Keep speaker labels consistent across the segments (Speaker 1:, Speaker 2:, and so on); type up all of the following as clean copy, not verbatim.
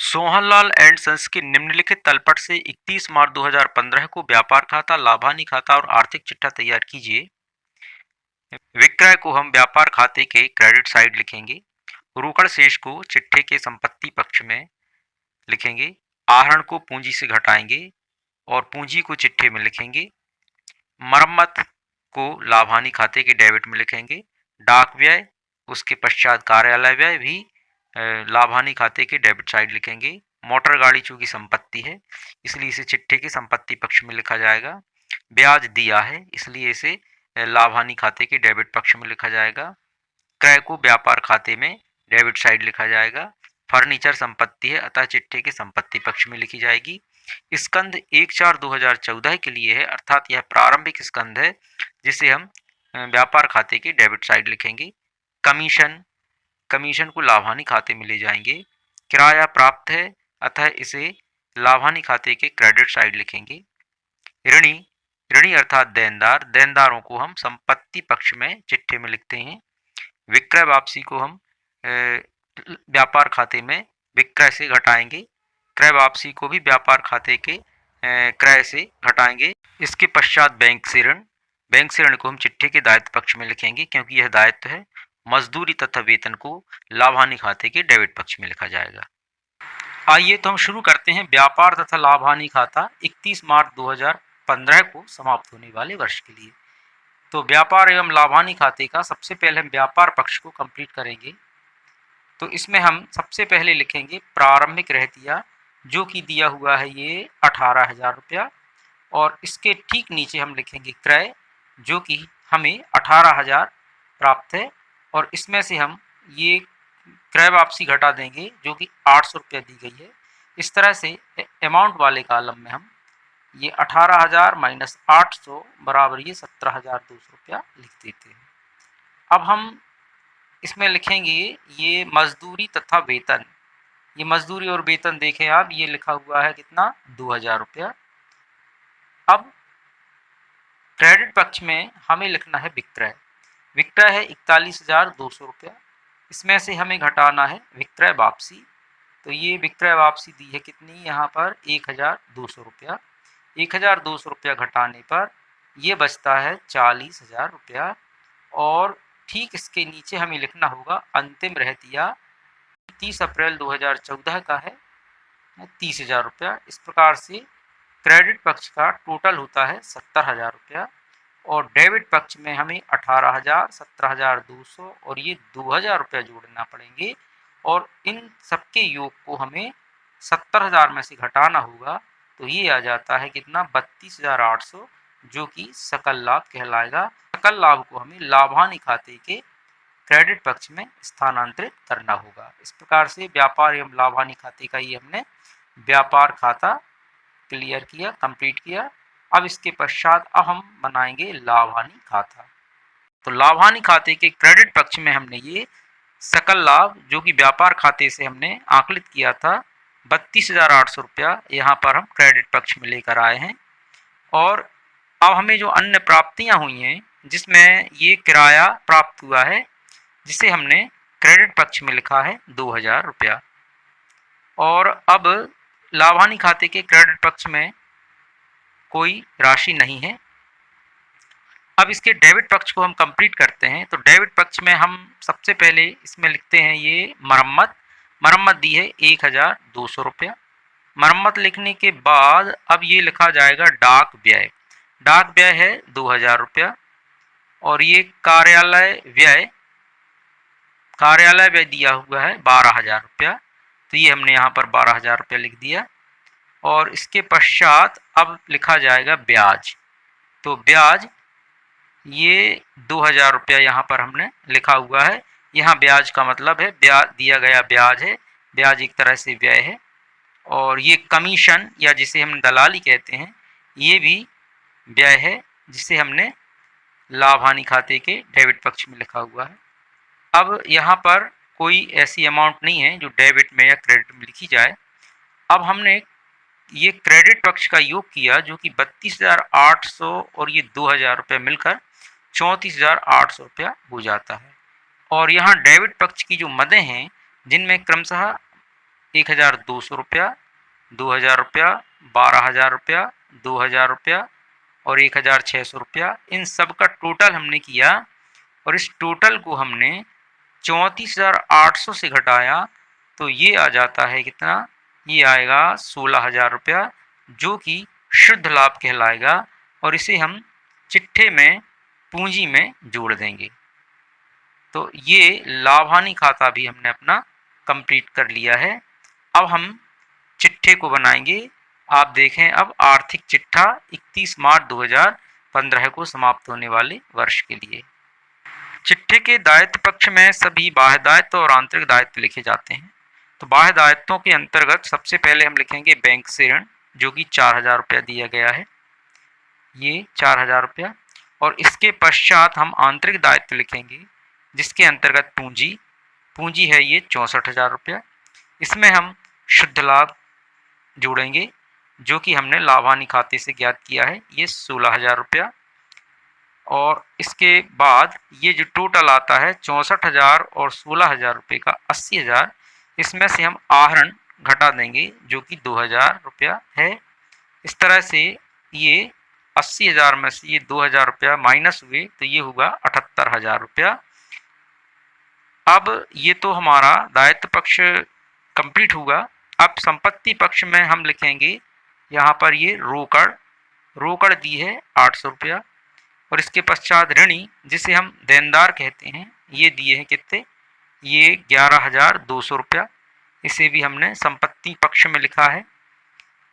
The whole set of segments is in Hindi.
Speaker 1: सोहनलाल एंड सन्स की निम्नलिखित तलपट से 31 मार्च 2015 को व्यापार खाता, लाभानी खाता और आर्थिक चिट्ठा तैयार कीजिए। विक्रय को हम व्यापार खाते के क्रेडिट साइड लिखेंगे। रोकड़ शेष को चिट्ठे के संपत्ति पक्ष में लिखेंगे। आहरण को पूंजी से घटाएंगे और पूंजी को चिट्ठे में लिखेंगे। मरम्मत को लाभानी खाते के डेबिट में लिखेंगे। डाक व्यय, उसके पश्चात कार्यालय व्यय भी लाभानी खाते के डेबिट साइड लिखेंगे। मोटर गाड़ी चूंकि संपत्ति है इसलिए इसे चिट्ठे के संपत्ति पक्ष में लिखा जाएगा। ब्याज दिया है इसलिए इसे लाभानी खाते के डेबिट पक्ष में लिखा जाएगा। क्रय को व्यापार खाते में डेबिट साइड लिखा जाएगा। फर्नीचर संपत्ति है अतः चिट्ठे के संपत्ति पक्ष में लिखी जाएगी। स्कंद 1/4/2014 के लिए है अर्थात यह प्रारंभिक स्कंद है जिसे हम व्यापार खाते के डेबिट साइड लिखेंगे। कमीशन को लाभानी खाते में ले जाएंगे। किराया प्राप्त है अतः इसे लाभानी खाते के क्रेडिट साइड लिखेंगे। ऋणी अर्थात देनदारों को हम संपत्ति पक्ष में चिट्ठे में लिखते हैं। विक्रय वापसी को हम व्यापार खाते में विक्रय से घटाएंगे। क्रय वापसी को भी व्यापार खाते के क्रय से घटाएंगे। इसके पश्चात बैंक से ऋण को हम चिट्ठे के दायित्व पक्ष में लिखेंगे क्योंकि यह दायित्व है। मजदूरी तथा वेतन को लाभानी खाते के डेबिट पक्ष में लिखा जाएगा। आइए तो हम शुरू करते हैं व्यापार तथा लाभानी खाता 31 मार्च 2015 को समाप्त होने वाले वर्ष के लिए। तो व्यापार एवं लाभानी खाते का सबसे पहले हम व्यापार पक्ष को कंप्लीट करेंगे। तो इसमें हम सबसे पहले लिखेंगे प्रारंभिक रहतिया जो कि दिया हुआ है ये 18,000 रुपया और इसके ठीक नीचे हम लिखेंगे क्रय जो कि हमें 18,000 प्राप्त है और इसमें से हम ये क्रय वापसी घटा देंगे जो कि 800 रुपया दी गई है। इस तरह से अमाउंट वाले कॉलम में हम ये 18,000 माइनस 800 बराबर ये 17,200 रुपया लिख देते हैं। अब हम इसमें लिखेंगे ये मजदूरी तथा वेतन। ये मजदूरी और वेतन देखें आप ये लिखा हुआ है कितना 2,000 रुपया। अब क्रेडिट पक्ष में हमें लिखना है विक्रय है 41,200 रुपया। इसमें से हमें घटाना है विक्रय वापसी। तो ये विक्रय वापसी दी है कितनी यहाँ पर 1,200 रुपया। 1,200 रुपया घटाने पर ये बचता है 40,000 रुपया और ठीक इसके नीचे हमें लिखना होगा अंतिम रहतिया 30 अप्रैल 2014 का है 30,000 रुपया। इस प्रकार से क्रेडिट पक्ष का टोटल होता है 70,000 रुपया और डेबिट पक्ष में हमें 18,000, 17,200 और ये 2,000 रुपया जोड़ना पड़ेंगे और इन सबके योग को हमें 70,000 में से घटाना होगा। तो ये आ जाता है कितना 32,800 जो कि सकल लाभ कहलाएगा। सकल लाभ को हमें लाभानी खाते के क्रेडिट पक्ष में स्थानांतरित करना होगा। इस प्रकार से व्यापार एवं लाभानी खाते का ये हमने व्यापार खाता क्लियर किया, कंप्लीट किया। अब इसके पश्चात अब हम बनाएंगे लाभानी खाता। तो लाभानी खाते के क्रेडिट पक्ष में हमने ये सकल लाभ जो कि व्यापार खाते से हमने आकलित किया था 32,800 रुपया यहाँ पर हम क्रेडिट पक्ष में लेकर आए हैं। और अब हमें जो अन्य प्राप्तियां हुई हैं जिसमें ये किराया प्राप्त हुआ है जिसे हमने क्रेडिट पक्ष में लिखा है 2,000 रुपया। और अब लाभानी खाते के क्रेडिट पक्ष में कोई राशि नहीं है। अब इसके डेबिट पक्ष को हम कंप्लीट करते हैं। तो डेबिट पक्ष में हम सबसे पहले इसमें लिखते हैं ये मरम्मत दी है 1,200 रुपया। मरम्मत लिखने के बाद अब ये लिखा जाएगा डाक व्यय है 2,000 रुपया और ये कार्यालय व्यय दिया हुआ है 12,000 रुपया। तो ये हमने यहाँ पर 12,000 रुपया लिख दिया और इसके पश्चात अब लिखा जाएगा ब्याज। तो ब्याज ये 2,000 रुपया यहाँ पर हमने लिखा हुआ है। यहाँ ब्याज का मतलब है ब्याज दिया गया ब्याज है, ब्याज एक तरह से व्यय है। और ये कमीशन या जिसे हम दलाली कहते हैं ये भी व्यय है जिसे हमने लाभानी खाते के डेबिट पक्ष में लिखा हुआ है। अब यहाँ पर कोई ऐसी अमाउंट नहीं है जो डेबिट में या क्रेडिट में लिखी जाए। अब हमने ये क्रेडिट पक्ष का योग किया जो कि 32,800 और ये 2,000 रुपये मिलकर 34,800 रुपया हो जाता है। और यहाँ डेबिट पक्ष की जो मदें हैं जिनमें क्रमशः 1,200 रुपया, 2,000 रुपया, 12,000 रुपया, 2,000 रुपया और 1,600 रुपया। इन सब का टोटल हमने किया और इस टोटल को हमने 34,800 से घटाया तो ये आ जाता है कितना, ये आएगा 16,000 रुपया, जो कि शुद्ध लाभ कहलाएगा और इसे हम चिट्ठे में पूंजी में जोड़ देंगे। तो ये लाभ हानि खाता भी हमने अपना कंप्लीट कर लिया है। अब हम चिट्ठे को बनाएंगे। आप देखें, अब आर्थिक चिट्ठा 31 मार्च 2015 को समाप्त होने वाले वर्ष के लिए। चिट्ठे के दायित्व पक्ष में सभी बाह्य दायित्व और आंतरिक दायित्व लिखे जाते हैं। तो बाह्य दायित्वों के अंतर्गत सबसे पहले हम लिखेंगे बैंक से ऋण, जो कि 4,000 रुपया दिया गया है, ये 4,000 रुपया। और इसके पश्चात हम आंतरिक दायित्व लिखेंगे, जिसके अंतर्गत पूंजी है ये 64,000 रुपया। इसमें हम शुद्ध लाभ जोड़ेंगे, जो कि हमने लाभ हानि खाते से ज्ञात किया है, ये 16,000 रुपया। और इसके बाद ये जो टोटल आता है 64,000 और 16,000 रुपये का 80,000, इसमें से हम आहरण घटा देंगे, जो कि 2,000 रुपया है। इस तरह से ये 80,000 में से ये 2,000 रुपया माइनस हुए तो ये होगा 78,000 रुपया। अब ये तो हमारा दायित्व पक्ष कंप्लीट हुआ। अब संपत्ति पक्ष में हम लिखेंगे यहाँ पर ये रोकड़ दी है 800 रुपया और इसके पश्चात ऋणी, जिसे हम देनदार कहते हैं, ये दिए हैं कितने, ये 11,200 रुपया। इसे भी हमने संपत्ति पक्ष में लिखा है।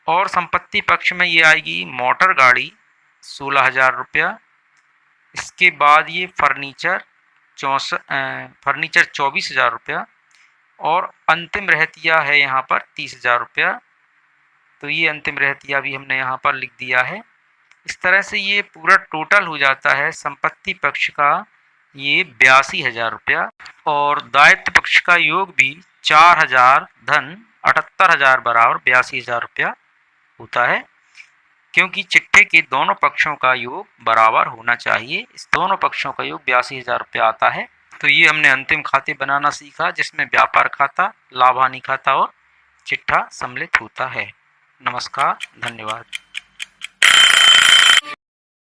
Speaker 1: और संपत्ति पक्ष में ये आएगी मोटर गाड़ी 16,000 रुपया। इसके बाद ये फर्नीचर 24,000 रुपया और अंतिम रहतिया है यहाँ पर 30,000 रुपया। तो ये अंतिम रहतिया भी हमने यहाँ पर लिख दिया है। इस तरह से ये पूरा टोटल हो जाता है संपत्ति पक्ष का ये 82,000 रुपया और दायित्व पक्ष का योग भी 4,000 धन 78,000 बराबर 82,000 रुपया होता है, क्योंकि चिट्ठे के दोनों पक्षों का योग बराबर होना चाहिए। इस दोनों पक्षों का योग 82,000 रुपया आता है। तो ये हमने अंतिम खाते बनाना सीखा, जिसमें व्यापार खाता, लाभ हानि खाता और चिट्ठा सम्मिलित होता है। नमस्कार, धन्यवाद।